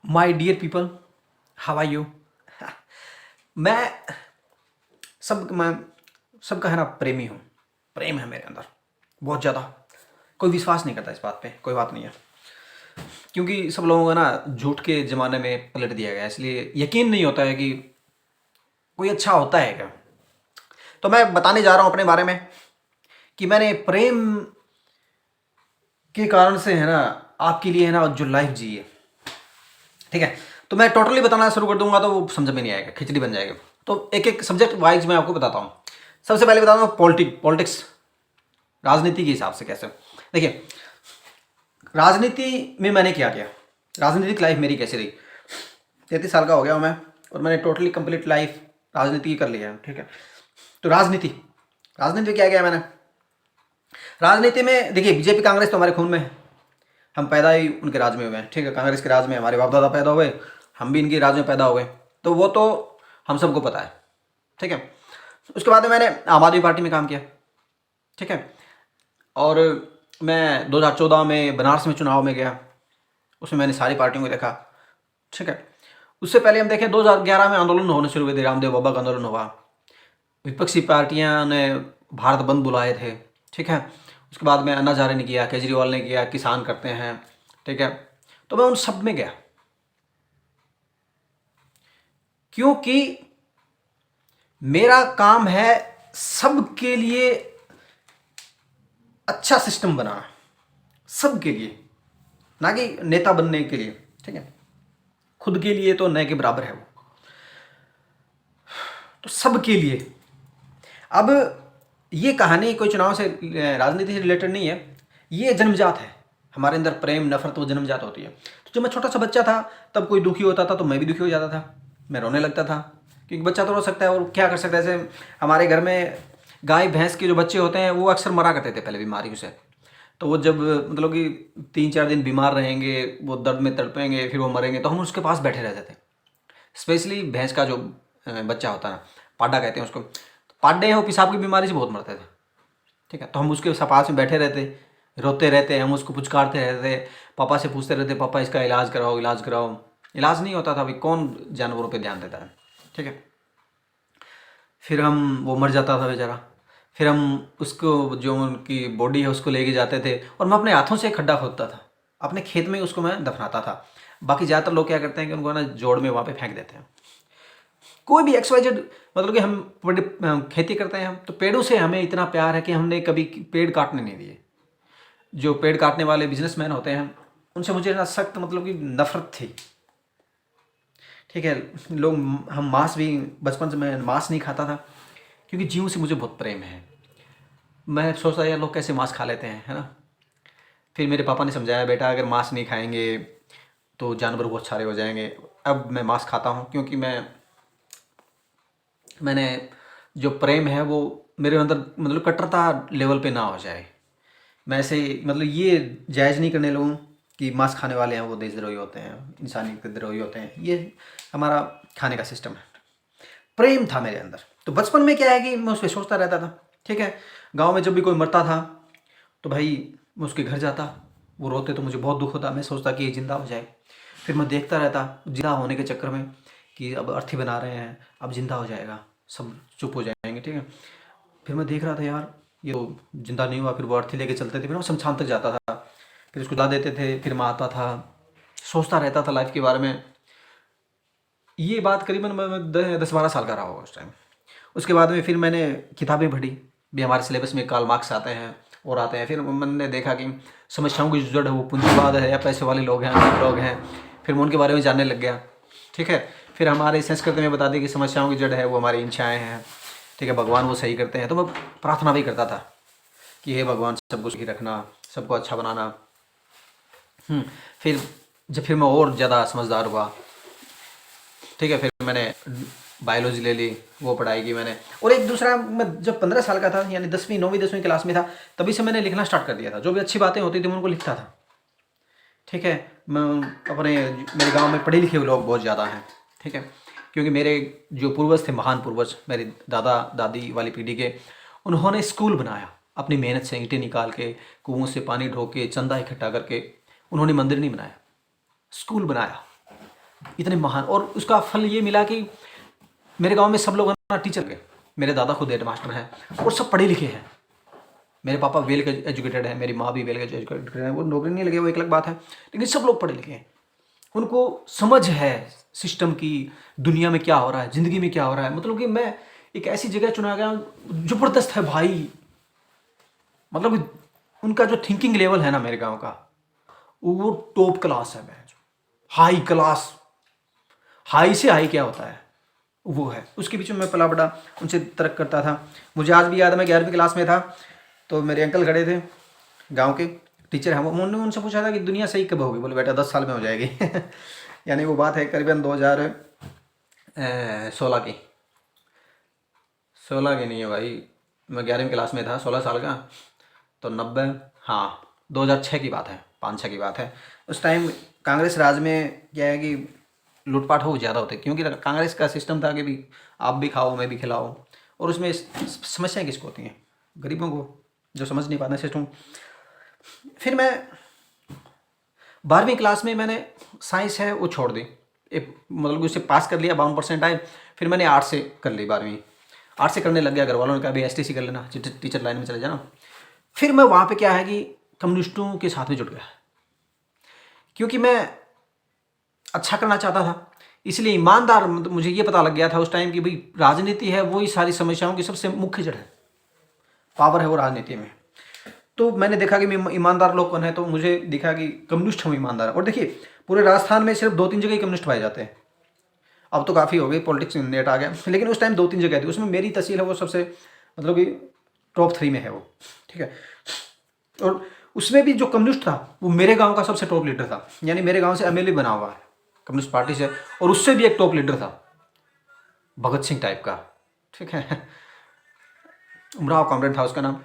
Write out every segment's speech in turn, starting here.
My dear people, how are you. मैं मैं सबका है ना प्रेमी हूँ। प्रेम है मेरे अंदर बहुत ज़्यादा। कोई विश्वास नहीं करता इस बात पे, कोई बात नहीं है, क्योंकि सब लोगों को ना झूठ के ज़माने में पलट दिया गया है, इसलिए यकीन नहीं होता है कि कोई अच्छा होता है क्या। तो मैं बताने जा रहा हूँ अपने बारे में कि मैंने प्रेम के कारण से है ना आपके लिए है ना जो लाइफ जी है, ठीक है। तो मैं टोटली बताना शुरू कर दूंगा तो वो समझ में नहीं आएगा, खिचड़ी बन जाएगी। तो एक एक सब्जेक्ट वाइज मैं आपको बताता हूँ। सबसे पहले बताता हूँ पॉलिटिक्स, राजनीति के हिसाब से कैसे। देखिए, राजनीति में मैंने क्या किया, राजनीतिक लाइफ मेरी कैसी रही। 33 साल का हो गया हूँ मैं, और मैंने टोटली कंप्लीट लाइफ राजनीति की कर लिया है, ठीक है। तो राजनीति राजनीति में क्या किया मैंने। राजनीति में देखिए, बीजेपी कांग्रेस तो हमारे खून में है, हम पैदा ही उनके राज में हुए हैं, ठीक है। कांग्रेस के राज में हमारे बाप दादा पैदा हुए, हम भी इनके राज में पैदा हुए, तो वो तो हम सबको पता है, ठीक है। उसके बाद में मैंने आम आदमी पार्टी में काम किया, ठीक है। और मैं 2014 में बनारस में चुनाव में गया, उसमें मैंने सारी पार्टियों को देखा, ठीक है। उससे पहले हम देखें 2011 में आंदोलन होने शुरू हुए थे, रामदेव बाबा का आंदोलन हुआ, विपक्षी पार्टियां ने भारत बंद बुलाए थे, ठीक है। उसके बाद में अन्ना हजारे ने किया, केजरीवाल ने किया, किसान करते हैं, ठीक है। तो मैं उन सब में गया, क्योंकि मेरा काम है सबके लिए अच्छा सिस्टम बनाना, सबके लिए, ना कि नेता बनने के लिए, ठीक है। खुद के लिए तो न के बराबर है वो, तो सबके लिए। अब ये कहानी कोई चुनाव से, राजनीति से रिलेटेड नहीं है, ये जन्मजात है हमारे अंदर। प्रेम नफरत वो जन्मजात होती है। तो जब मैं छोटा सा बच्चा था तब कोई दुखी होता था तो मैं भी दुखी हो जाता था, मैं रोने लगता था, क्योंकि बच्चा तो रो सकता है और क्या कर सकता है। जैसे हमारे घर में गाय भैंस के जो बच्चे होते हैं वो अक्सर मरा करते थे पहले बीमारियों से। तो वो जब मतलब कि 3-4 दिन बीमार रहेंगे, वो दर्द में तड़पेंगे, फिर वो मरेंगे, तो हम उसके पास बैठे रहते थे। स्पेशली भैंस का जो बच्चा होता है ना, पाडा कहते हैं उसको, पाडे हो पेशाब की बीमारी से बहुत मरते थे, ठीक है। तो हम उसके पास में बैठे रहते, रोते रहते, हम उसको पुचकारते रहते, पापा से पूछते रहते, पापा इसका इलाज कराओ, इलाज कराओ। इलाज नहीं होता था, भाई कौन जानवरों पे ध्यान देता है, ठीक है। फिर हम, वो मर जाता था बेचारा, फिर हम उसको, जो उनकी बॉडी है उसको लेके जाते थे, और मैं अपने हाथों से खड्डा खोदता था, अपने खेत में उसको मैं दफनाता था। बाकी ज़्यादातर लोग क्या करते हैं कि उनको ना जोड़ में वहाँ पे फेंक देते हैं। कोई भी XYZ, मतलब कि हम खेती करते हैं, हम तो पेड़ों से हमें इतना प्यार है कि हमने कभी पेड़ काटने नहीं दिए। जो पेड़ काटने वाले बिजनेसमैन होते हैं उनसे मुझे ना सख्त मतलब कि नफरत थी, ठीक है। लोग, हम मांस भी, बचपन से मैं मांस नहीं खाता था, क्योंकि जीवों से मुझे बहुत प्रेम है। मैं सोचता यार लोग कैसे मांस खा लेते हैं, है ना। फिर मेरे पापा ने समझाया, बेटा अगर मांस नहीं खाएंगे तो जानवर बहुत सारे हो जाएंगे। अब मैं मांस खाता हूँ, क्योंकि मैंने जो प्रेम है वो मेरे अंदर मतलब कट्टरता लेवल पे ना हो जाए। मैं ऐसे मतलब ये जायज़ नहीं करने लगूँ कि मांस खाने वाले हैं वो देशद्रोही होते हैं, इंसानियत के द्रोही होते हैं। ये हमारा खाने का सिस्टम है। प्रेम था मेरे अंदर। तो बचपन में क्या है कि मैं उस पर सोचता रहता था, ठीक है। गांव में जब भी कोई मरता था तो भाई मैं उसके घर जाता, वो रोते तो मुझे बहुत दुख होता, मैं सोचता कि ये जिंदा हो जाए। फिर मैं देखता रहता जिंदा होने के चक्कर में कि अब अर्थी बना रहे हैं, अब जिंदा हो जाएगा, सब चुप हो जाएंगे, ठीक है। फिर मैं देख रहा था यार ये तो जिंदा नहीं हुआ, फिर वो अर्थी लेके चलते थे, फिर मैं शमशान तक जाता था, फिर उसको ला देते थे, फिर मैं आता था, सोचता रहता था लाइफ के बारे में। ये बात करीबन मैं 10-12 साल का रहा होगा उस टाइम। उसके बाद में फिर मैंने किताबें पढ़ी, भी हमारे सिलेबस में कार्ल मार्क्स आते हैं और आते हैं। फिर मैंने देखा कि समस्याओं की जो जड़ है वो पूंजीवाद है या पैसे वाले लोग हैं, अमीर लोग हैं। फिर मैं उनके बारे में जानने लग गया, ठीक है। फिर हमारे संस्कृति में बता दी कि समस्याओं की जड़ है वो हमारी इच्छाएँ हैं, ठीक है, भगवान वो सही करते हैं। तो मैं प्रार्थना भी करता था कि हे भगवान सबको सुखी रखना, सबको अच्छा बनाना। फिर फिर मैं और ज़्यादा समझदार हुआ, ठीक है। फिर मैंने बायोलॉजी ले ली, वो पढ़ाई की मैंने। और एक दूसरा, मैं जब 15 साल का था, यानी 10वीं 9वीं 10वीं क्लास में था, तभी से मैंने लिखना स्टार्ट कर दिया था। जो भी अच्छी बातें होती थी मैं उनको लिखता था, ठीक है। मैं अपने, मेरे गांव में पढ़े लिखे लोग बहुत ज़्यादा हैं, ठीक है। क्योंकि मेरे जो पूर्वज थे, महान पूर्वज, मेरे दादा दादी वाली पीढ़ी के, उन्होंने स्कूल बनाया अपनी मेहनत से, ईंटें निकाल के, कुओं से पानी ढो के, चंदा इकट्ठा करके। उन्होंने मंदिर नहीं बनाया, स्कूल बनाया, इतने महान। और उसका फल ये मिला कि मेरे गांव में सब लोग ना टीचर के, मेरे दादा खुद हेड मास्टर हैं और सब पढ़े लिखे हैं। मेरे पापा वेल एजुकेटेड है, मेरी माँ भी वेल एजुकेटेड है। वो नौकरी नहीं लगे वो एक अलग बात है, लेकिन सब लोग पढ़े लिखे हैं। उनको समझ है सिस्टम की, दुनिया में क्या हो रहा है, ज़िंदगी में क्या हो रहा है। मतलब कि मैं एक ऐसी जगह चुना गया, ज़बरदस्त है भाई। मतलब कि उनका जो थिंकिंग लेवल है ना मेरे गांव का, वो टॉप क्लास है। मैं हाई क्लास, हाई से हाई क्या होता है वो है। उसके बीच में मैं पला बड़ा उनसे तर्क करता था। मुझे आज भी याद है, मैं 11वीं क्लास में था, तो मेरे अंकल खड़े थे, गांव के टीचर हैं। उन्होंने उनसे पूछा था कि दुनिया सही कब होगी। बोले बेटा 10 साल में हो जाएगी। यानी वो बात है करीबन 2016 की। 16 की नहीं है भाई, मैं 11वीं क्लास में था, 16 साल का, तो 90, हाँ 2006 की बात है, 5-6 की बात है। उस टाइम कांग्रेस राज में क्या है कि लूटपाट हो ज़्यादा होते, क्योंकि कांग्रेस का सिस्टम था कि भी आप भी खाओ मैं भी खिलाओ। और उसमें समस्याएं किसको होती हैं? गरीबों को, जो समझ नहीं पाते सिस्टम। फिर मैं 12वीं क्लास में मैंने साइंस है वो छोड़ दी, मतलब उसे पास कर लिया, 52% आए। फिर मैंने आर्ट से कर ली 12वीं, आर्ट से करने लग गया। घर वालों ने कहा भी एसटीसी कर लेना, टीचर लाइन में चले जाना। फिर मैं वहाँ पे क्या है कि कम्युनिस्टों के साथ में जुट गया, क्योंकि मैं अच्छा करना चाहता था। इसलिए ईमानदार, मुझे ये पता लग गया था उस टाइम कि भाई राजनीति है वही सारी समस्याओं की सबसे मुख्य जड़ है, पावर है वो राजनीति में। तो मैंने देखा कि ईमानदार लोग कौन है, तो मुझे दिखा कि कम्युनिस्ट हम ईमानदार। और देखिए पूरे राजस्थान में सिर्फ 2-3 जगह ही कम्युनिस्ट पाए जाते हैं। अब तो काफ़ी हो गई, पॉलिटिक्स नेट आ गया, लेकिन उस टाइम 2-3 जगह थी। उसमें मेरी तहसील है वो सबसे, मतलब कि टॉप 3 में है वो, ठीक है। और उसमें भी जो कम्युनिस्ट था वो मेरे गांव का सबसे टॉप लीडर था, यानी मेरे गांव से एमएलए बना हुआ है कम्युनिस्ट पार्टी से, और उससे भी एक टॉप लीडर था, भगत सिंह टाइप का, ठीक है। उमराव कॉमरेड था उसका नाम।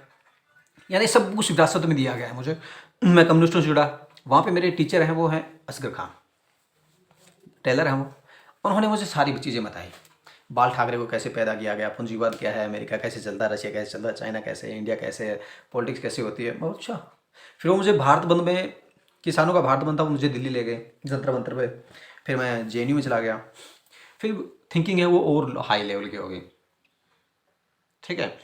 यानी सब कुछ विरासत में दिया गया है मुझे। मैं कम्युनिस्टों से जुड़ा। वहाँ पे मेरे टीचर हैं वो हैं असगर खान, टेलर हैं वो। उन्होंने मुझे सारी चीज़ें बताई, बाल ठाकरे को कैसे पैदा किया गया, पूंजीवाद क्या है, अमेरिका कैसे चलता है, रशिया कैसे चलता है, चाइना कैसे है, इंडिया कैसे है, पॉलिटिक्स कैसे होती है। बहुत अच्छा। फिर वो मुझे भारत बंद में, किसानों का भारत बंद था, वो मुझे दिल्ली ले गए जंतर मंतर पे। फिर मैं जेएनयू में चला गया। फिर थिंकिंग है वो और हाई लेवल की हो गई, ठीक है।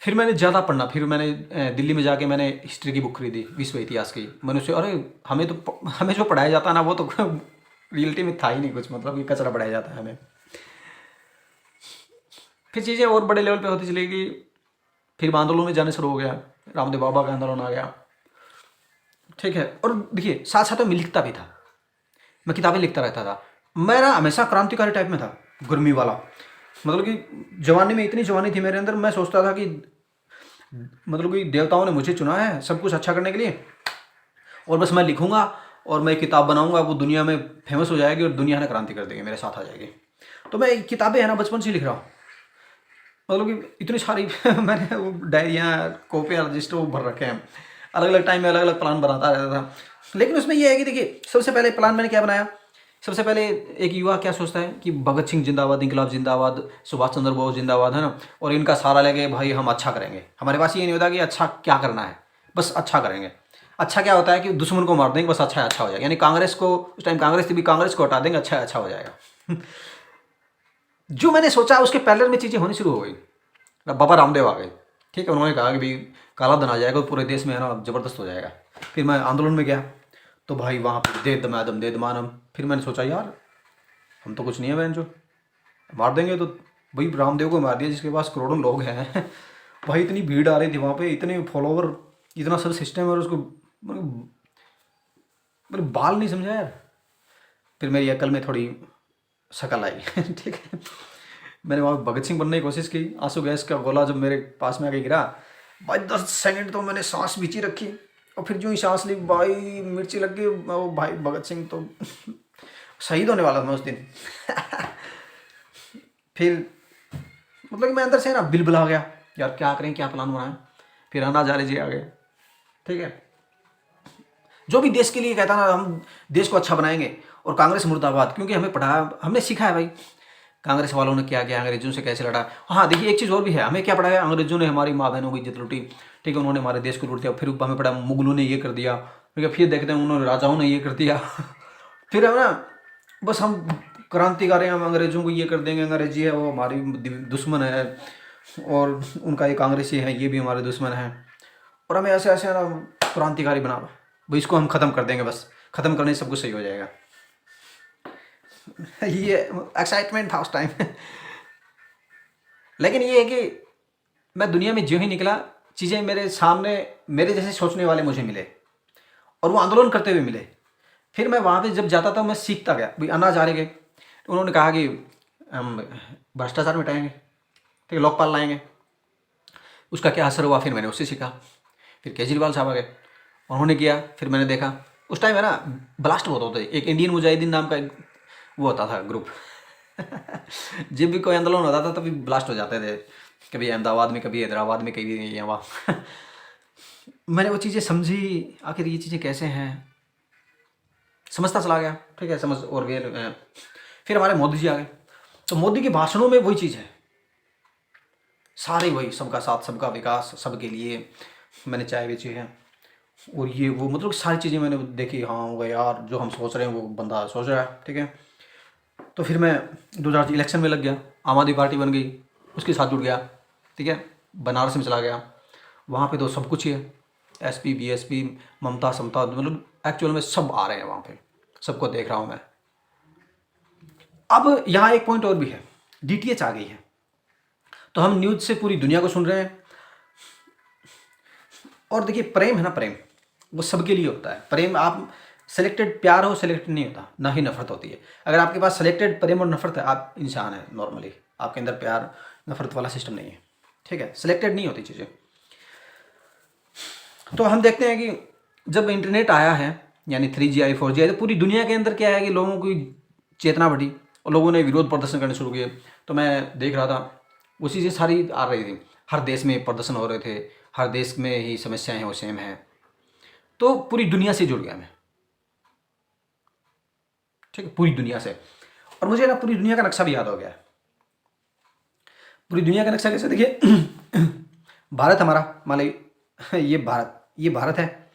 फिर मैंने ज़्यादा पढ़ना, फिर मैंने दिल्ली में जाके मैंने हिस्ट्री की बुक खरीदी, विश्व इतिहास की। मैंने उससे, अरे हमें जो पढ़ाया जाता है ना वो तो रियलिटी में था ही नहीं कुछ, मतलब ये कचरा पढ़ाया जाता है हमें। फिर चीज़ें और बड़े लेवल पे होती चली गई। फिर आंदोलन में जाने शुरू हो गया, रामदेव बाबा का आंदोलन आ गया, ठीक है। और देखिए साथ साथ में लिखता भी था, मैं किताबें लिखता रहता था। मेरा हमेशा क्रांतिकारी टाइप में था, गर्मी वाला। मतलब कि जवानी में इतनी जवानी थी मेरे अंदर, मैं सोचता था कि मतलब कि देवताओं ने मुझे चुना है सब कुछ अच्छा करने के लिए, और बस मैं लिखूंगा और मैं एक किताब बनाऊंगा, वो दुनिया में फेमस हो जाएगी और दुनिया ने क्रांति कर देगी, मेरे साथ आ जाएगी। तो मैं किताबें है ना बचपन से लिख रहा हूँ, मतलब कि इतनी सारी मैंने वो डायरियाँ, कॉपियाँ, रजिस्टर वो भर रखे हैं। अलग अलग टाइम में अलग अलग प्लान बनाता रहता था। लेकिन उसमें ये है कि देखिए सबसे पहले प्लान मैंने क्या बनाया। सबसे पहले एक युवा क्या सोचता है कि भगत सिंह जिंदाबाद, इंकलाब जिंदाबाद, सुभाष चंद्र बोस जिंदाबाद, है ना। और इनका सारा लेके भाई हम अच्छा करेंगे। हमारे पास ये नहीं होता कि अच्छा क्या करना है, बस अच्छा करेंगे। अच्छा क्या होता है कि दुश्मन को मार देंगे, बस अच्छा अच्छा हो जाएगा। यानी कांग्रेस को, उस टाइम कांग्रेस थी भी, कांग्रेस को हटा देंगे, अच्छा अच्छा हो जाएगा। जो मैंने सोचा उसके पैरेलल में चीज़ें होनी शुरू हो गई। बाबा रामदेव आ गए, ठीक है। उन्होंने कहा कि भाई काला धन आ जाएगा पूरे देश में, है ना, ज़बरदस्त हो जाएगा। फिर मैं आंदोलन में गया, तो भाई वहाँ पर दे दमादम दे दमानम। फिर मैंने सोचा यार हम तो कुछ नहीं है बहन, जो मार देंगे तो भाई रामदेव को मार दिया जिसके पास करोड़ों लोग हैं। भाई इतनी भीड़ आ रही थी वहाँ पे, इतने फॉलोवर, इतना सब सिस्टम है, और उसको मेरे बाल नहीं समझा यार। फिर मेरी अकल में थोड़ी शकल आई। ठीक है। मैंने वहाँ भगत सिंह बनने की कोशिश की। आंसू गैस का गोला जब मेरे पास में आके गिरा, भाई 10 सेकंड तो मैंने सांस बिची रखी, और फिर जो ही सांस ली भाई मिर्ची लग गई। वो भाई भगत सिंह तो शहीद होने वाला था मैं उस दिन। फिर मतलब कि मैं अंदर से ना बिलबिला गया, यार क्या करें, क्या प्लान बनाएं। फिर अन्ना हजारे जी आ गए, ठीक है। जो भी देश के लिए कहता ना हम देश को अच्छा बनाएंगे, और कांग्रेस मुर्दाबाद, क्योंकि हमें पढ़ाया, हमने सीखा है भाई कांग्रेस वालों ने क्या किया, अंग्रेजों से कैसे लड़ा। हाँ देखिए एक चीज़ और भी है, हमें क्या पढ़ाया, अंग्रेजों ने हमारी माँ बहनों की इज्जत लूटी, ठीक है। उन्होंने हमारे देश को लूट दिया। फिर हमें पढ़ा मुगलों ने ये कर दिया, ठीक है। फिर देखते हैं उन्होंने राजाओं ने ये कर दिया। फिर हम ना बस हम क्रांतिकारी हैं, हम अंग्रेज़ों को ये कर देंगे, अंग्रेजी है वो हमारी दुश्मन है, और उनका ये कांग्रेसी है ये भी हमारे दुश्मन है, और हमें ऐसे ऐसे ना क्रांतिकारी बना भाई, इसको हम ख़त्म कर देंगे, बस ख़त्म करने से सब कुछ सही हो जाएगा। ये एक्साइटमेंट था उस टाइम। लेकिन ये है कि मैं दुनिया में ज्यों ही निकला, चीज़ें मेरे सामने मेरे जैसे सोचने वाले मुझे मिले, और वो आंदोलन करते हुए मिले। फिर मैं वहाँ पे जब जाता था मैं सीखता गया। भाई अनाज आ रहे गए, उन्होंने कहा कि हम भ्रष्टाचार मिटाएंगे, ठीक है, लोकपाल लाएंगे। उसका क्या असर हुआ, फिर मैंने उससे सीखा। फिर केजरीवाल साहब आ गए, उन्होंने किया, फिर मैंने देखा। उस टाइम है ना ब्लास्ट बहुत होते, एक इंडियन मुजाहिदीन नाम का एक वो होता था ग्रुप। जब भी कोई आंदोलन होता था तभी ब्लास्ट हो जाते थे, कभी अहमदाबाद में, कभी हैदराबाद में, कभी यहाँ। मैंने वो चीज़ें समझी, आखिर ये चीज़ें कैसे हैं, समझता चला गया, ठीक है, समझ और गए। फिर हमारे मोदी जी आ गए, तो मोदी के भाषणों में वही चीज़ है, सारे वही, सबका साथ सबका विकास, सबके लिए मैंने चाय बेची है, और ये वो, मतलब सारी चीज़ें मैंने देखी। हाँ वो यार, जो हम सोच रहे हैं वो बंदा सोच रहा है, ठीक है। तो फिर मैं 2008 इलेक्शन में लग गया, आम आदमी पार्टी बन गई, उसके साथ जुड़ गया, ठीक है। बनारस में चला गया, वहाँ पे तो सब कुछ ही है, एसपी बीएसपी, ममता समता, मतलब एक्चुअल में सब आ रहे हैं वहाँ पे, सबको देख रहा हूँ मैं। अब यहाँ एक पॉइंट और भी है, डीटीएच आ गई है, तो हम न्यूज़ से पूरी दुनिया को सुन रहे हैं। और देखिए प्रेम है ना, प्रेम वो सबके लिए होता है। प्रेम आप सेलेक्टेड, प्यार हो सेलेक्टेड नहीं होता, ना ही नफरत होती है। अगर आपके पास सेलेक्टेड प्रेम और नफरत है, आप इंसान है नॉर्मली, आपके अंदर प्यार नफरत वाला सिस्टम नहीं है, ठीक है, सेलेक्टेड नहीं होती चीज़ें। तो हम देखते हैं कि जब इंटरनेट आया है, यानी 3G आई 4G आई, तो पूरी दुनिया के अंदर क्या है कि लोगों की चेतना बढ़ी और लोगों ने विरोध प्रदर्शन करने शुरू किए। तो मैं देख रहा था वो चीज़ें सारी आ रही थी, हर देश में प्रदर्शन हो रहे थे, हर देश में ही समस्याएं हैं वो सेम हैं। तो पूरी दुनिया से जुड़ गया मैं, ठीक है, पूरी दुनिया से। और मुझे ना पूरी दुनिया का नक्शा भी याद हो गया है। पूरी दुनिया का नक्शा कैसे, देखिए भारत हमारा, मान लीजिए ये भारत है,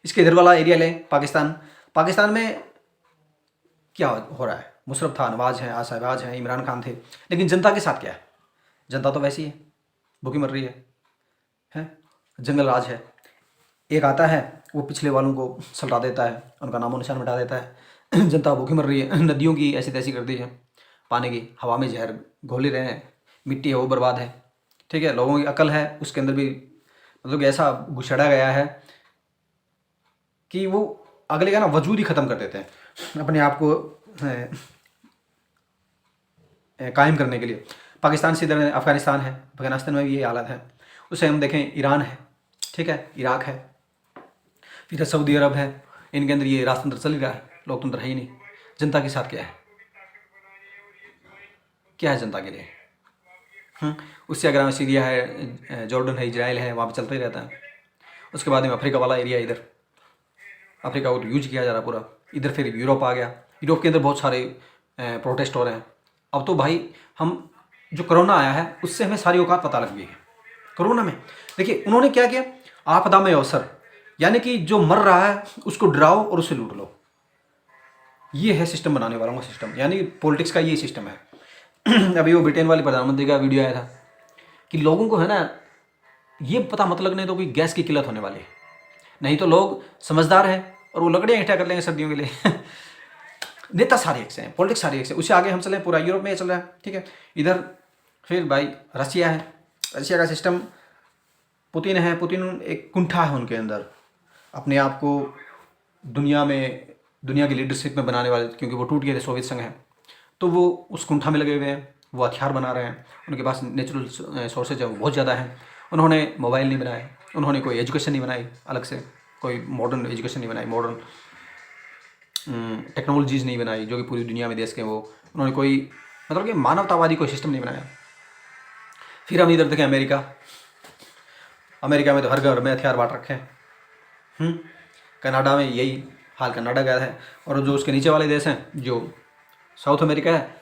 इसके इधर वाला एरिया लें पाकिस्तान। पाकिस्तान में क्या हो रहा है, मुशर्रफ था, नवाज हैं, आशाबाज हैं, इमरान खान थे, लेकिन जनता के साथ क्या है, जनता तो वैसी है, भूखी मर रही है, जंगल राज है। एक आता है वो पिछले वालों को सल्टा देता है, उनका नामो निशान मिटा देता है। जनता भूखी मर रही है, नदियों की ऐसी तैसी कर दी है, पानी की, हवा में जहर घोल ही रहे हैं, मिट्टी है वो बर्बाद है, ठीक है। लोगों की अकल है उसके अंदर भी, मतलब ऐसा घुसड़ा गया है कि वो अगले का ना वजूद ही ख़त्म कर देते हैं अपने आप को कायम करने के लिए। पाकिस्तान से इधर अफ़गानिस्तान है, अफ़गानिस्तान में भी ये हालत है। उसे हम देखें, ईरान है, ठीक है, इराक है, फिर सऊदी अरब है, इनके अंदर ये राजतंत्र चल ही रहा है, लोकतंत्र है ही नहीं। जनता के साथ क्या है, क्या है जनता के लिए? उससे अगर हम सीरिया है, जॉर्डन है, इजराइल है, वहाँ पे चलता ही रहता है। उसके बाद में अफ्रीका वाला एरिया, इधर अफ्रीका को यूज किया जा रहा पूरा। इधर फिर यूरोप आ गया, यूरोप के अंदर बहुत सारे प्रोटेस्ट हो रहे हैं। अब तो भाई हम, जो कोरोना आया है उससे हमें सारी औकात पता लग गई है। कोरोना में देखिए उन्होंने क्या किया, आपदा में अवसर, यानी कि जो मर रहा है उसको डराओ और उसे लूट लो। ये है सिस्टम बनाने वालों का सिस्टम, यानी पॉलिटिक्स का ये सिस्टम है। अभी वो ब्रिटेन वाली प्रधानमंत्री का वीडियो आया था कि लोगों को है ना ये पता मत लगने तो कोई गैस की किल्लत होने वाली है, नहीं तो लोग समझदार हैं और वो लकड़ियाँ इकट्ठा कर लेंगे सर्दियों के लिए। नेता सारे एक से हैं, पॉलिटिक्स सारी एक से। उससे आगे हम चलें, पूरा यूरोप में ये चल रहा है, ठीक है। इधर फिर भाई रसिया है, रसिया का सिस्टम, पुतिन है, पुतिन एक कुंठा है उनके अंदर, अपने आप को दुनिया में, दुनिया की लीडरशिप में बनाने वाले, क्योंकि वो टूट गए थे सोवियत संघ है, तो वो उस कुंठा में लगे हुए हैं, वो हथियार बना रहे हैं। उनके पास नेचुरल सोर्सेज है वो बहुत ज़्यादा है। उन्होंने मोबाइल नहीं बनाए, उन्होंने कोई एजुकेशन नहीं बनाई अलग से, कोई मॉडर्न एजुकेशन नहीं बनाई, मॉडर्न टेक्नोलॉजीज़ नहीं बनाई जो कि पूरी दुनिया में देश के वो, उन्होंने कोई मतलब कि मानवतावादी कोई सिस्टम नहीं बनाया। फिर हम इधर देखें अमेरिका, अमेरिका में तो हर घर में हथियार बांट रखे हैं। कनाडा में यही हाल, कनाडा का है। और जो उसके नीचे वाले देश हैं, जो साउथ अमेरिका है,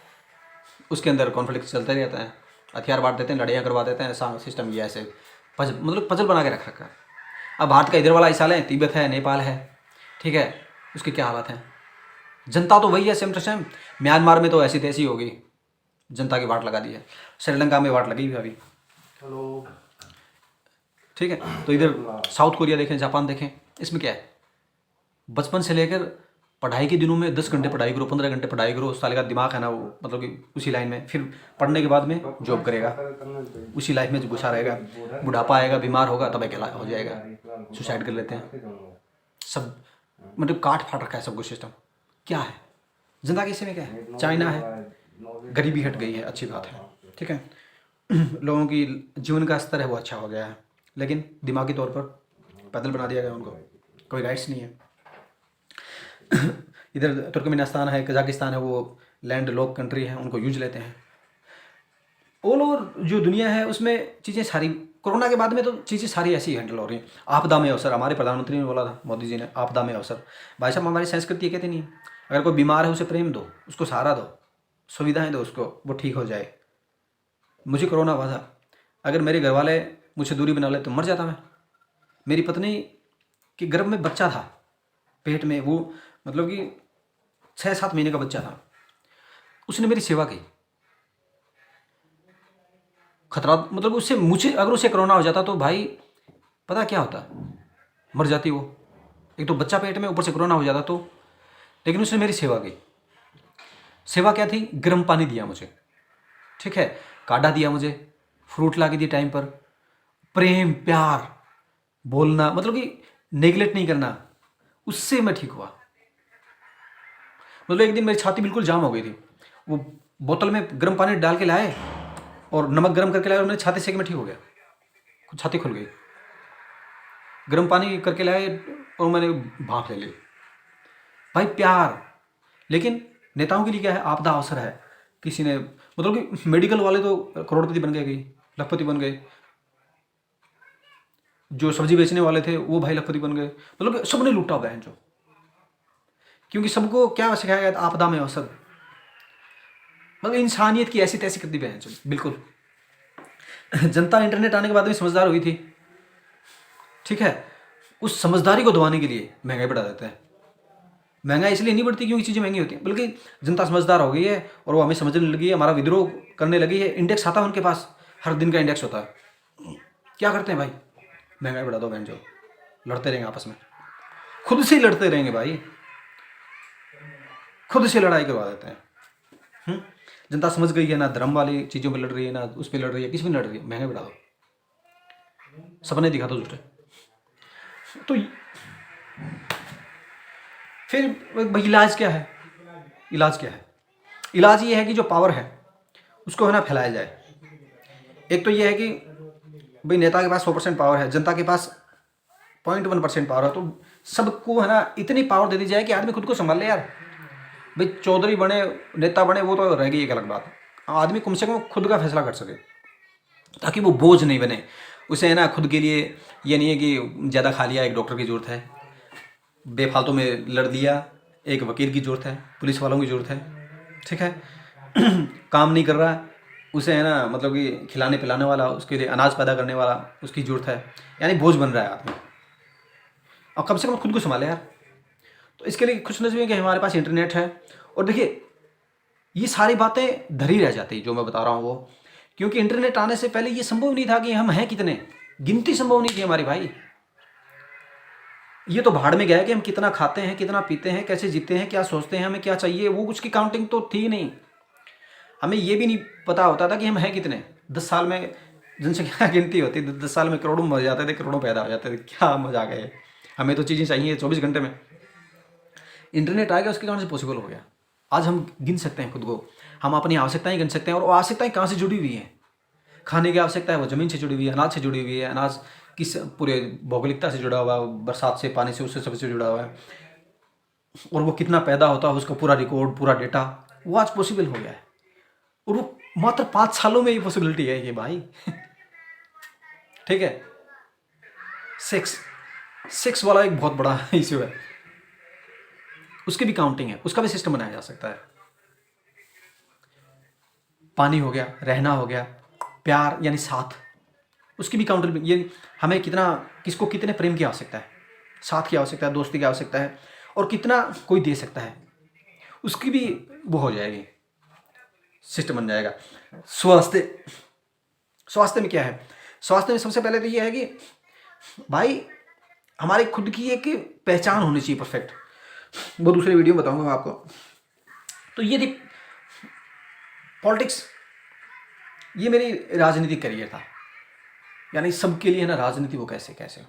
उसके अंदर कॉन्फ्लिक्ट चलता ही रहता है, हथियार बांट देते हैं, लड़ाइयाँ करवा देते हैं, ऐसा सिस्टम ये ऐसे मतलब पजल बना के रख रखा है। अब भारत का इधर वाला हिस्सा है, तिब्बत है, नेपाल है, ठीक है, उसकी क्या हालत है, जनता तो वही है सेम टू सेम। म्यांमार में तो ऐसी तैसी होगी, जनता की वाट लगा दी है। श्रीलंका में वाट लगी हुई है अभी। ठीक है, तो इधर साउथ कोरिया देखें, जापान देखें, इसमें क्या है, बचपन से लेकर पढ़ाई के दिनों में 10 घंटे पढ़ाई करो, 15 घंटे पढ़ाई करो, उस साल का दिमाग है ना वो, मतलब कि उसी लाइन में, फिर पढ़ने के बाद में जॉब करेगा, उसी लाइफ में घुसा रहेगा, बुढ़ापा आएगा, बीमार होगा, तब अकेला हो जाएगा, सुसाइड कर लेते हैं सब। मतलब काट फाट रखा है सब कुछ सिस्टम। क्या है जनता के में, क्या है, चाइना है, गरीबी हट गई है, अच्छी बात है, ठीक है, लोगों की जीवन का स्तर है वो अच्छा हो गया है, लेकिन दिमागी तौर पर पैदल बना दिया गया उनको, कोई राइट्स नहीं है। इधर तुर्कमेनिस्तान है, कजाकिस्तान है, वो लैंड लॉक कंट्री है, उनको यूज लेते हैं। ऑल ओवर जो दुनिया है उसमें चीज़ें सारी, कोरोना के बाद में तो चीज़ें सारी ऐसी हैंडल हो रही हैं। आपदा में अवसर, हमारे प्रधानमंत्री ने बोला था, मोदी जी ने, आपदा में अवसर। भाई साहब हमारी संस्कृति ये कहती नहीं है, अगर कोई बीमार है उसे प्रेम दो, उसको सहारा दो, सुविधाएं दो उसको, वो ठीक हो जाए। मुझे कोरोना हुआ था, अगर मेरे घर वाले मुझसे दूरी बना ले तो मर जाता मैं। मेरी पत्नी के गर्भ में बच्चा था, पेट में, वो मतलब कि 6-7 महीने का बच्चा था, उसने मेरी सेवा की। खतरा मतलब उससे, मुझे अगर उसे कोरोना हो जाता तो भाई पता क्या होता, मर जाती वो। एक तो बच्चा पेट में, ऊपर से कोरोना हो जाता तो। लेकिन उसने मेरी सेवा की। सेवा क्या थी, गर्म पानी दिया मुझे, ठीक है, काढ़ा दिया मुझे, फ्रूट ला के दिए टाइम पर, प्रेम प्यार बोलना, मतलब कि नेगलेक्ट नहीं करना, उससे मैं ठीक हुआ। मतलब एक दिन मेरी छाती बिल्कुल जाम हो गई थी, वो बोतल में गर्म पानी डाल के लाए और नमक गर्म करके लाए और मेरी छाती से कि मैं ठीक हो गया, छाती खुल गई। गर्म पानी करके लाए और मैंने भाप ले ली। भाई प्यार। लेकिन नेताओं के लिए क्या है, आपदा अवसर है। किसी ने मतलब कि मेडिकल वाले तो करोड़पति बन गए, लखपति बन गए, जो सब्जी बेचने वाले थे वो भाई लखपति बन गए, मतलब कि सबने लूटा बहन जो, क्योंकि सबको क्या सिखाया गया था, आपदा में अवसर। मतलब इंसानियत की ऐसी तैसी कर दी बहन जो, बिल्कुल। जनता इंटरनेट आने के बाद में समझदार हुई थी, ठीक है, उस समझदारी को दबाने के लिए महंगाई बढ़ा देते हैं। महंगाई इसलिए नहीं बढ़ती क्योंकि चीज़ें महंगी होती हैं, बल्कि जनता समझदार हो गई है और वो हमें समझने लगी है, हमारा विद्रोह करने लगी है। इंडेक्स आता है उनके पास, हर दिन का इंडेक्स होता है। क्या करते हैं भाई, महंगाई बढ़ा दो बहन जो, लड़ते रहेंगे आपस में, खुद से ही लड़ते रहेंगे भाई, खुद से लड़ाई करवा देते हैं। जनता समझ गई है, ना धर्म वाली चीज़ों पे लड़ रही है, ना उस पर लड़ रही है, किस में लड़ रही है, महंगाई बढ़ा दो, सपने दिखा दो झूठे। तो फिर भाई इलाज क्या है, इलाज क्या है, इलाज ये है कि जो पावर है उसको है ना फैलाया जाए। एक तो ये है कि भाई नेता के पास 100% पावर है, जनता के पास 0.1% पावर है, तो सबको है ना इतनी पावर दे दी जाए कि आदमी खुद को संभाल ले यार। भाई चौधरी बने, नेता बने, वो तो रह गई एक अलग बात, आदमी कम से कम खुद का फैसला कर सके, ताकि वो बोझ नहीं बने उसे, है ना खुद के लिए। ये नहीं है कि ज़्यादा खा लिया, एक डॉक्टर की ज़रूरत है, बेफालतू में लड़ दिया, एक वकील की ज़रूरत है, पुलिस वालों की ज़रूरत है, ठीक है। काम नहीं कर रहा, उसे है ना मतलब कि खिलाने पिलाने वाला, उसके लिए अनाज पैदा करने वाला, उसकी ज़रूरत है, यानी बोझ बन रहा है आदमी। और कम से कम खुद को संभाले यार। तो इसके लिए खुशनसीबी है कि हमारे पास इंटरनेट है। और देखिए ये सारी बातें धरी रह जाती जो मैं बता रहा हूँ वो, क्योंकि इंटरनेट आने से पहले ये संभव नहीं था कि हम हैं कितने, गिनती संभव नहीं थी हमारी भाई। ये तो भाड़ में गया कि हम कितना खाते हैं, कितना पीते हैं, कैसे जीते हैं, क्या सोचते हैं, हमें क्या चाहिए, वो कुछ की काउंटिंग तो थी नहीं। हमें ये भी नहीं पता होता था कि हम हैं कितने। 10 साल में जनसंख्या गिनती होती, 10 साल में करोड़ों मर जाते थे, करोड़ों पैदा हो जाते थे, क्या मजाक है। हमें तो चीज़ें चाहिए 24 घंटे में। इंटरनेट आ गया उसके कारण से पॉसिबल हो गया। आज हम गिन सकते हैं खुद को, हम अपनी आवश्यकताएं गिन सकते हैं। और वो आवश्यकताएं कहाँ से जुड़ी हुई हैं, खाने की आवश्यकता है वो ज़मीन से जुड़ी हुई है, अनाज से जुड़ी हुई है, अनाज किस पूरे भौगोलिकता से जुड़ा हुआ है, बरसात से, पानी से, उससे सबसे जुड़ा हुआ है। और वो कितना पैदा होता है उसका पूरा रिकॉर्ड, पूरा डेटा, वो आज पॉसिबल हो गया है। और वो मात्र 5 सालों में ये पॉसिबिलिटी है ये भाई। ठीक है, सेक्स वाला एक बहुत बड़ा इश्यू है, उसकी भी काउंटिंग है, उसका भी सिस्टम बनाया जा सकता है। पानी हो गया, रहना हो गया, प्यार यानी साथ, उसकी भी काउंटर। ये हमें कितना, किसको कितने प्रेम की आवश्यकता है, साथ की आवश्यकता है, दोस्ती की आवश्यकता है, और कितना कोई दे सकता है। उसकी भी वो हो जाएगी, सिस्टम बन जाएगा। स्वास्थ्य, स्वास्थ्य में क्या है? स्वास्थ्य में सबसे पहले तो ये है कि भाई हमारी खुद की एक पहचान होनी चाहिए परफेक्ट। वो दूसरे वीडियो में बताऊंगा मैं आपको। तो ये थी पॉलिटिक्स, ये मेरी राजनीतिक करियर था, यानी सबके लिए ना राजनीति वो कैसे कैसे हो।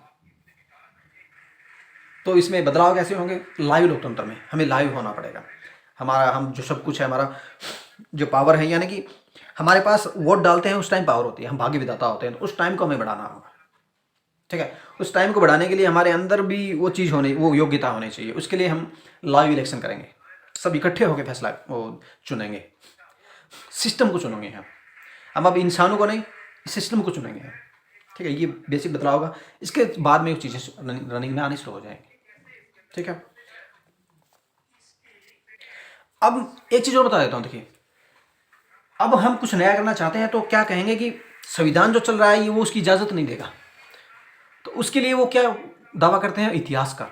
तो इसमें बदलाव कैसे होंगे? लाइव लोकतंत्र में हमें लाइव होना पड़ेगा। हमारा हम जो सब कुछ है, हमारा जो पावर है, यानी कि हमारे पास वोट डालते हैं उस टाइम पावर होती है, हम भाग्य विधाता होते हैं, तो उस टाइम को हमें बढ़ाना होगा। ठीक है, उस टाइम को बढ़ाने के लिए हमारे अंदर भी वो चीज़ होनी, वो योग्यता होनी चाहिए। उसके लिए हम लाइव इलेक्शन करेंगे, सब इकट्ठे होकर फैसला वो चुनेंगे, सिस्टम को चुनेंगे हम अब इंसानों को नहीं, सिस्टम को चुनेंगे हम। ठीक है, ये बेसिक बदलाव होगा। इसके बाद में चीज़ें रनिंग में आनी शुरू हो जाएंगी। ठीक है, अब एक चीज़ और बता देता हूँ। देखिए, अब हम कुछ नया करना चाहते हैं तो क्या कहेंगे कि संविधान जो चल रहा है ये वो उसकी इजाज़त नहीं देगा, तो उसके लिए वो क्या दावा करते हैं? इतिहास का।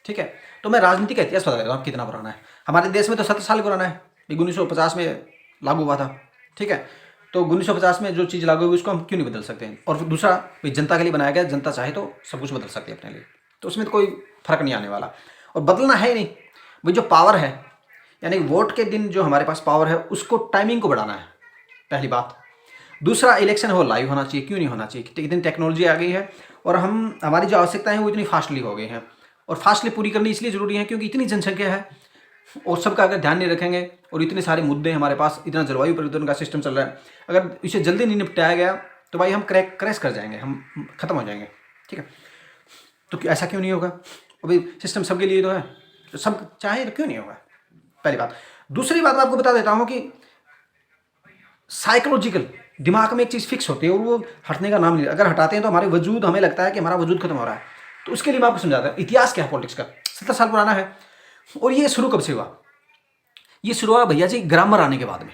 ठीक है, तो मैं राजनीति का इतिहास बता देता हूँ कितना पुराना है। हमारे देश में तो 70 साल पुराना है, 1950 में लागू हुआ था। ठीक है, तो 1950 में जो चीज़ लागू हुई उसको हम क्यों नहीं बदल सकते हैं? और दूसरा, भाई जनता के लिए बनाया गया, जनता चाहे तो सब कुछ बदल सकती है अपने लिए, तो उसमें तो कोई फर्क नहीं आने वाला। और बदलना है नहीं, भाई जो पावर है, यानी वोट के दिन जो हमारे पास पावर है उसको टाइमिंग को बढ़ाना है, पहली बात। दूसरा, इलेक्शन हो लाइव होना चाहिए। क्यों नहीं होना चाहिए? इतनी टेक्नोलॉजी आ गई है और हम हमारी जो आवश्यकताएं हैं वो इतनी फास्टली हो गई हैं, और फास्टली पूरी करनी इसलिए ज़रूरी है क्योंकि इतनी जनसंख्या है और सबका अगर ध्यान नहीं रखेंगे, और इतने सारे मुद्दे हमारे पास, इतना जलवायु परिवर्तन का सिस्टम चल रहा है, अगर इसे जल्दी नहीं निपटाया गया तो भाई हम क्रैश कर जाएंगे, हम खत्म हो जाएंगे। ठीक है, तो ऐसा क्यों नहीं होगा? अभी सिस्टम सबके लिए तो है, तो सब चाहे तो क्यों नहीं होगा? पहली बात। दूसरी बात मैं आपको बता देता हूँ कि साइकोलॉजिकल दिमाग में एक चीज़ फिक्स होती है और वो हटने का नाम नहीं, अगर हटाते हैं तो हमारे वजूद, हमें लगता है कि हमारा वजूद खत्म हो रहा है। तो उसके लिए मैं आपको समझाता हूँ इतिहास क्या है पॉलिटिक्स का। 70 साल पुराना है। और ये शुरू कब से हुआ? ये शुरू हुआ भैया जी ग्रामर आने के बाद में।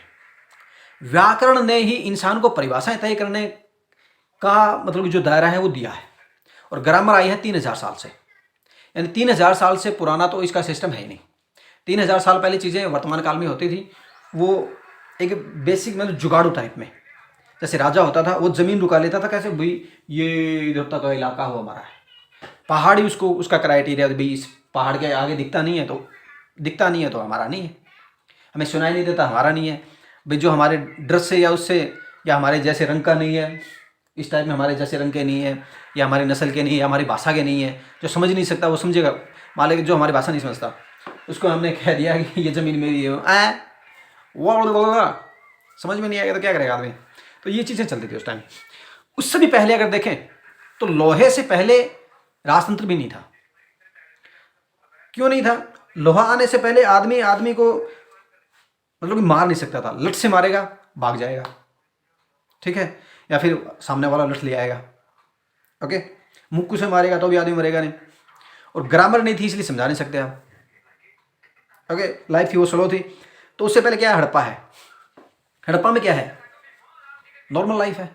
व्याकरण ने ही इंसान को परिभाषाएं तय करने का मतलब जो दायरा है वो दिया है, और ग्रामर आई है 3000 साल से, यानी 3000 साल से पुराना तो इसका सिस्टम है ही नहीं। 3000 साल पहले चीज़ें वर्तमान काल में होती थी, वो एक बेसिक मतलब जुगाड़ू टाइप में। जैसे राजा होता था, वो ज़मीन रुका लेता था, कैसे भाई ये इधर तक का इलाका हो हमारा है, पहाड़ी उसको उसका क्राइटेरिया, भाई इस पहाड़ के आगे दिखता नहीं है तो हमारा नहीं है, हमें सुनाई नहीं देता हमारा नहीं है। भाई जो हमारे ड्रेस से या उससे या हमारे जैसे रंग का नहीं है, इस टाइप में हमारे जैसे रंग के नहीं है, या हमारी नस्ल के नहीं है, या हमारी भाषा के नहीं है, जो समझ नहीं सकता वो समझेगा। मान लीजिए जो हमारी भाषा नहीं समझता उसको हमने कह दिया कि ये ज़मीन मेरी है, वो समझ में नहीं आएगा तो क्या करेगा आदमी? तो ये चीज़ें चलती थी उस टाइम। उससे भी पहले अगर देखें तो लोहे से पहले राजतंत्र भी नहीं था। क्यों नहीं था? लोहा आने से पहले आदमी को मतलब कि मार नहीं सकता था, लठ से मारेगा भाग जाएगा, ठीक है, या फिर सामने वाला लठ ले आएगा, ओके, मुक्कू से मारेगा तो भी आदमी मरेगा नहीं। और ग्रामर नहीं थी इसलिए समझा नहीं सकते आप, ओके, लाइफ थी वो स्लो थी। तो उससे पहले क्या है? हड़प्पा है। हड़प्पा में क्या है? नॉर्मल लाइफ है।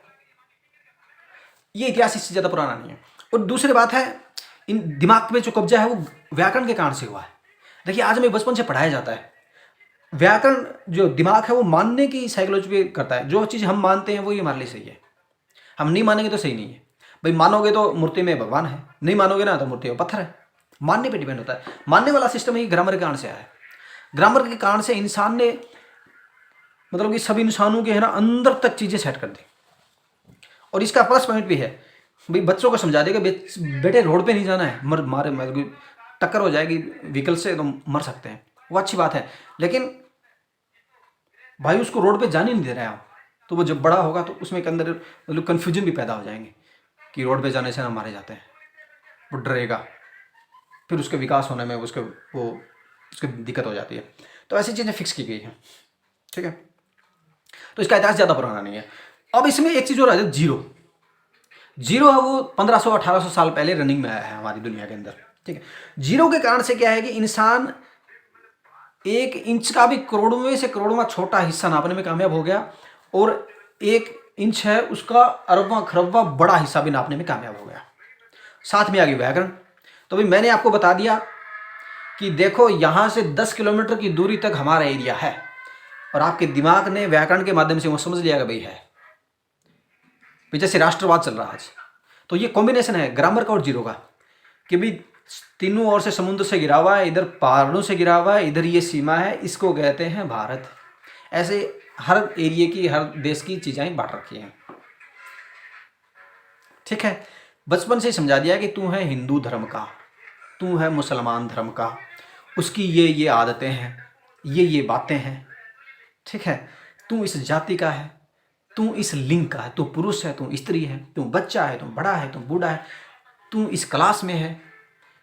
ये इतिहास इससे ज़्यादा पुराना नहीं है। और दूसरी बात है, इन दिमाग पे जो कब्जा है वो व्याकरण के कारण से हुआ है। देखिए, आज हमें बचपन से पढ़ाया जाता है, व्याकरण जो दिमाग है वो मानने की साइकोलॉजी पे करता है। जो चीज़ हम मानते हैं वो ही हमारे लिए सही है, हम नहीं मानेंगे तो सही नहीं है। भाई मानोगे तो मूर्ति में भगवान है, नहीं मानोगे ना तो मूर्ति में पत्थर है। मानने पे डिपेंड होता है। मानने वाला सिस्टम ही ग्रामर के कारण से आया है। ग्रामर के कारण से इंसान ने मतलब कि सभी इंसानों के है ना अंदर तक चीज़ें सेट कर दी। और इसका प्लस पॉइंट भी है, भाई बच्चों को समझा देगा बेटे रोड पे नहीं जाना है, मारे टक्कर हो जाएगी व्हीकल से तो मर सकते हैं, वो अच्छी बात है। लेकिन भाई उसको रोड पे जाने नहीं दे रहे हैं आप, तो वो जब बड़ा होगा तो उसमें के अंदर मतलब कन्फ्यूजन भी पैदा हो जाएंगे कि रोड पे जाने से ना मारे जाते हैं, वो डरेगा, फिर उसके विकास होने में उसकी दिक्कत हो जाती है। तो ऐसी चीज़ें फिक्स की गई हैं, ठीक है। तो इसका इतिहास ज़्यादा पुराना नहीं है। अब इसमें एक चीज़ और आ जाए, जीरो है, वो 1500-1800 साल पहले रनिंग में आया है हमारी दुनिया के अंदर, ठीक है। जीरो के कारण से क्या है कि इंसान 1 इंच का भी करोड़वें से करोड़वां छोटा हिस्सा नापने में कामयाब हो गया, और 1 इंच है उसका अरबवां खरबवां बड़ा हिस्सा भी नापने में कामयाब हो गया। साथ में आ गई व्याकरण। तो भाई मैंने आपको बता दिया कि देखो यहाँ से 10 किलोमीटर की दूरी तक हमारा एरिया है, और आपके दिमाग ने व्याकरण के माध्यम से वो समझ लिया कि भाई है, पीछे से राष्ट्रवाद चल रहा है आज। तो ये कॉम्बिनेशन है ग्रामर का और जीरो का, कि भी तीनों ओर से समुद्र से घिरा हुआ है, इधर पहाड़ों से घिरा हुआ है, इधर ये सीमा है, इसको कहते हैं भारत। ऐसे हर एरिया की, हर देश की चीज़ें बांट रखी हैं। ठीक है, बचपन से समझा दिया कि तू है हिंदू धर्म का, तू है मुसलमान धर्म का, उसकी ये आदतें हैं, ये बातें हैं। ठीक है, तू इस जाति का है, तू इस लिंग का है, तू पुरुष है, तू स्त्री है, तू बच्चा है, तू बड़ा है, तू बूढ़ा है, तू इस क्लास में है,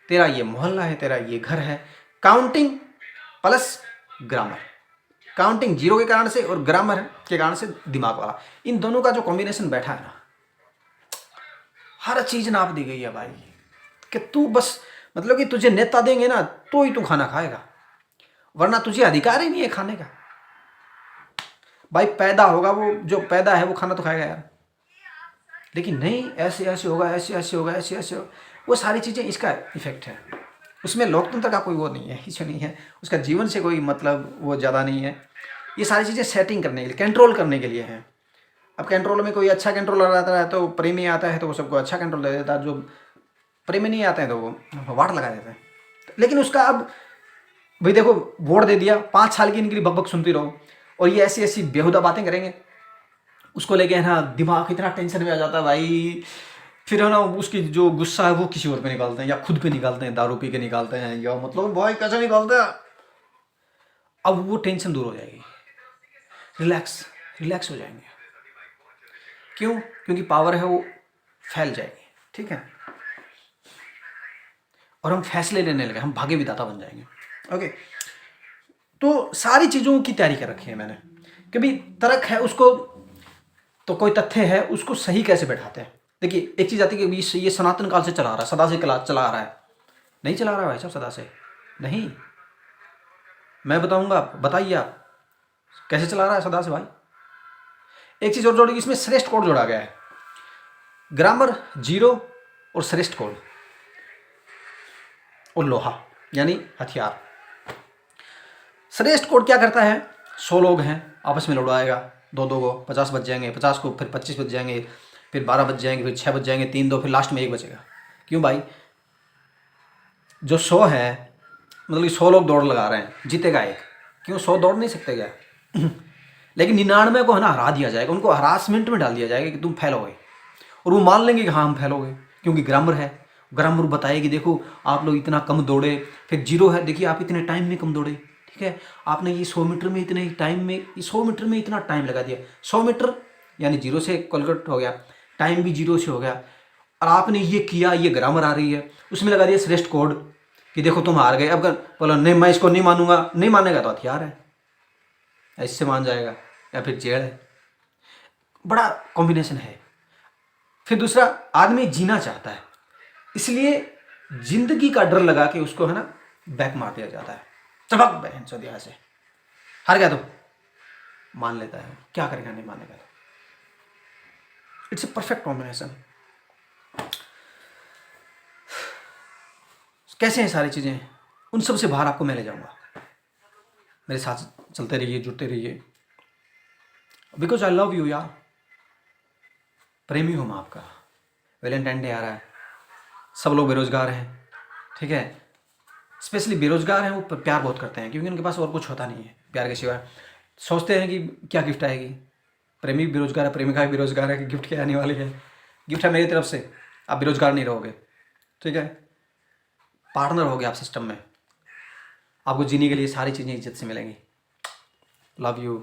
तेरा ये मोहल्ला है, तेरा ये घर है। Counting plus grammar, counting zero के कारण से और ग्रामर के कारण से दिमाग वाला, इन दोनों का जो कॉम्बिनेशन बैठा है ना, हर चीज नाप दी गई है भाई, कि तू बस मतलब कि तुझे नेता देंगे ना तो ही तू खाना खाएगा, वरना तुझे अधिकार ही नहीं है खाने का। भाई पैदा होगा, वो जो पैदा है वो खाना तो खाएगा यार, लेकिन नहीं ऐसे ऐसे होगा, ऐसे ऐसे होगा, ऐसे ऐसे होगा, वो सारी चीज़ें इसका इफेक्ट है। उसमें लोकतंत्र का कोई वो नहीं है, इशू नहीं है, उसका जीवन से कोई मतलब वो ज़्यादा नहीं है। ये सारी चीज़ें सेटिंग करने के लिए, कंट्रोल करने के लिए हैं। अब कंट्रोल में कोई अच्छा कंट्रोलर आता है तो प्रेमी आता है तो वो सबको अच्छा कंट्रोल दे देता है, जो प्रेमी नहीं आते हैं तो वो वाट लगा देते हैं। लेकिन उसका अब भाई देखो, वोट दे दिया, 5 साल की इनके लिए बकबक सुनती रहो, और ये ऐसी ऐसी बेहुदा बातें करेंगे, उसको लेके है ना दिमाग इतना टेंशन में आ जाता है भाई। फिर है ना उसकी जो गुस्सा है वो किसी और पे निकालते हैं, या खुद पे निकालते हैं, दारू पी के निकालते हैं, या मतलब भाई कैसे निकालते हैं। अब वो टेंशन दूर हो जाएगी, रिलैक्स रिलैक्स हो जाएंगे। क्यों? क्योंकि पावर है वो फैल जाएगी। ठीक है, और हम फैसले लेने लगे, हम भाग्य विधाता बन जाएंगे। ओके, तो सारी चीज़ों की तैयारी कर रखी है मैंने, कि भाई तर्क है उसको, तो कोई तथ्य है उसको सही कैसे बैठाते हैं। देखिए एक चीज़ आती है कि ये सनातन काल से चला आ रहा है, सदा से चला आ रहा है। नहीं चला रहा है भाई साहब, सदा से नहीं। मैं बताऊंगा, बताइए आप कैसे चला रहा है सदा से भाई। एक चीज़ और जोड़ी, इसमें श्रेष्ठ कोड जोड़ा गया है, ग्रामर जीरो और श्रेष्ठ कोड और लोहा यानी हथियार। श्रेष्ठ कोड क्या करता है, 100 लोग हैं आपस में लड़ाएगा, दो को 50 बच जाएंगे, 50 को फिर 25 बच जाएंगे, फिर 12 बच जाएंगे, फिर 6 बच जाएंगे, 3 2, फिर लास्ट में 1 बचेगा। क्यों भाई? जो 100 है मतलब कि 100 लोग दौड़ लगा रहे हैं, जीतेगा एक। क्यों? 100 दौड़ नहीं सकते क्या? लेकिन 99 को है ना हरा दिया जाएगा, उनको हरासमेंट में डाल दिया जाएगा कि तुम फैलोगे, और वो मान लेंगे कि हाँ हम फैलोगे, क्योंकि ग्रामर है। ग्रामर बताएगी देखो आप लोग इतना कम दौड़े, फिर जीरो है देखिए आप इतने टाइम में कम दौड़े। ठीक है, आपने ये 100 मीटर में इतने टाइम में, 100 मीटर में इतना टाइम लगा दिया, 100 मीटर यानी जीरो से कैलकुलेट हो गया, टाइम भी जीरो से हो गया, और आपने ये किया, ये ग्रामर आ रही है, उसमें लगा दिया श्रेष्ठ कोड कि देखो तुम हार गए। अब बोलो नहीं मैं इसको नहीं मानूंगा, नहीं मानेगा तो हथियार है, इससे मान जाएगा, या फिर जेल है। बड़ा कॉम्बिनेशन है। फिर दूसरा, आदमी जीना चाहता है, इसलिए जिंदगी का डर लगा के उसको है ना बैक मार दिया जाता है, चबक बहन चो दिया से, हार गया तो मान लेता है, क्या करेगा नहीं मानेगा। It's a perfect combination. कैसे हैं सारी चीजें, उन सब से बाहर आपको मैं ले जाऊंगा, मेरे साथ चलते रहिए, जुड़ते रहिए, बिकॉज आई लव यू यार, प्रेमी हूं मैं आपका। वैलेंटाइन डे आ रहा है, सब लोग बेरोजगार हैं। ठीक है, स्पेशली बेरोजगार हैं, वो प्यार बहुत करते हैं क्योंकि उनके पास और कुछ होता नहीं है प्यार के सिवाय। सोचते हैं कि क्या गिफ्ट आएगी, प्रेमी भी बेरोजगार है, प्रेमिका भी बेरोजगार है, कि गिफ्ट क्या आने वाली है। गिफ्ट है मेरी तरफ से, आप बेरोजगार नहीं रहोगे। ठीक है, पार्टनर हो गए आप सिस्टम में, आपको जीने के लिए सारी चीज़ें इज्जत से मिलेंगी। Love you.